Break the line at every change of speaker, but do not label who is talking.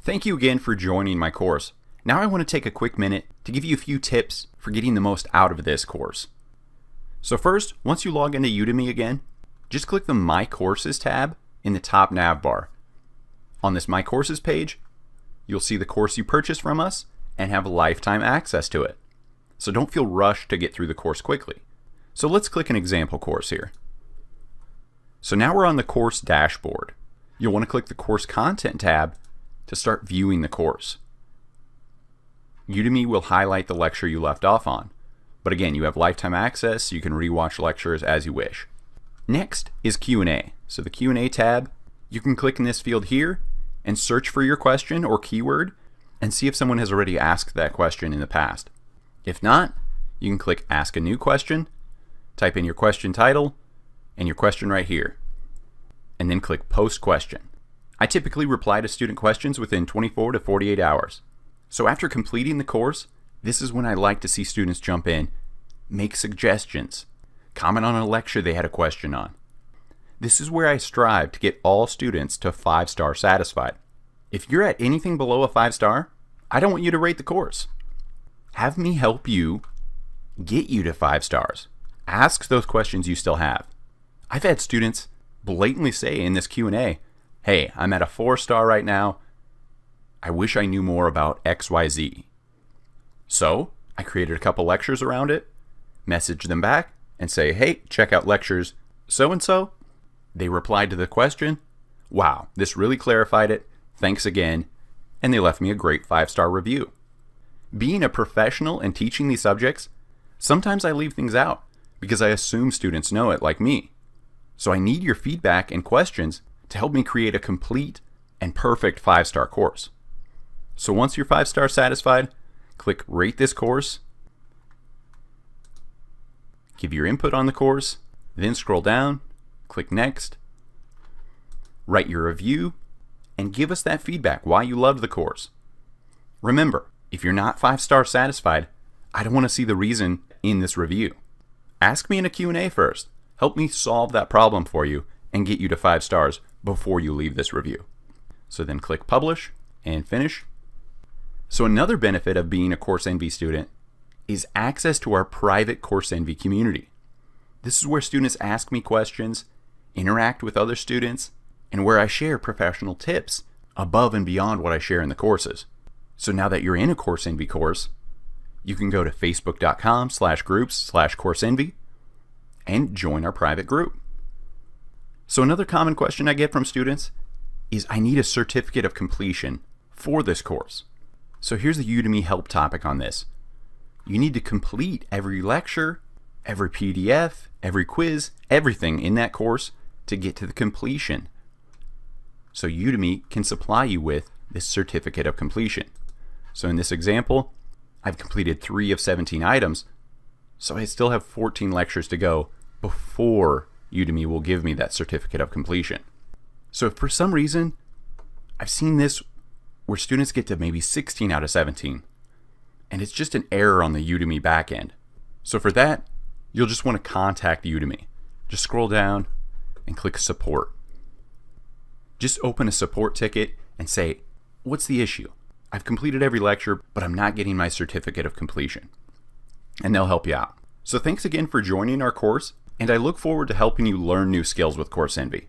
Thank you again for joining my course. Now I want to take a quick minute to give you a few tips for getting the most out of this course. So first, once you log into Udemy again, just click the My Courses tab in the top nav bar. On this My Courses page, you'll see the course you purchased from us and have lifetime access to it. So don't feel rushed to get through the course quickly. So let's click an example course here. So now we're on the course dashboard. You'll want to click the Course Content tab to start viewing the course. Udemy will highlight the lecture you left off on. But again, you have lifetime access, so you can rewatch lectures as you wish. Next is Q&A. So the Q&A tab, you can click in this field here and search for your question or keyword and see if someone has already asked that question in the past. If not, you can click Ask a New Question, type in your question title and your question right here, and then click Post Question. I typically reply to student questions within 24 to 48 hours. So after completing the course, this is when I like to see students jump in, make suggestions, comment on a lecture they had a question on. This is where I strive to get all students to 5-star satisfied. If you're at anything below a 5-star, I don't want you to rate the course. Have me help you get you to 5 stars. Ask those questions you still have. I've had students blatantly say in this Q&A, hey, I'm at a 4-star right now. I wish I knew more about XYZ. So I created a couple lectures around it, message them back and say, hey, check out lectures so-and-so. They replied to the question, wow, this really clarified it. Thanks again. And they left me a great 5-star review. Being a professional and teaching these subjects, sometimes I leave things out because I assume students know it like me. So I need your feedback and questions to help me create a complete and perfect 5-star course. So once you're 5-star satisfied, click Rate this course, give your input on the course, then scroll down, click Next, write your review, and give us that feedback why you loved the course. Remember, if you're not 5-star satisfied, I don't want to see the reason in this review. Ask me in a Q&A first. Help me solve that problem for you and get you to 5 stars before you leave this review. So then click Publish and Finish. So another benefit of being a Coursenvy student is access to our private Coursenvy community. This is where students ask me questions, interact with other students, and where I share professional tips above and beyond what I share in the courses. So now that you're in a Coursenvy course, you can go to facebook.com/groups/Coursenvy and join our private group. So another common question I get from students is I need a certificate of completion for this course. So here's the Udemy help topic on this. You need to complete every lecture, every PDF, every quiz, everything in that course to get to the completion. So Udemy can supply you with this certificate of completion. So in this example, I've completed 3 of 17 items, so I still have 14 lectures to go before Udemy will give me that certificate of completion. So if for some reason, I've seen this where students get to maybe 16 out of 17, and it's just an error on the Udemy backend. So for that, you'll just want to contact Udemy. Just scroll down and click Support. Just open a support ticket and say, what's the issue? I've completed every lecture, but I'm not getting my certificate of completion. And they'll help you out. So thanks again for joining our course, and I look forward to helping you learn new skills with Coursenvy.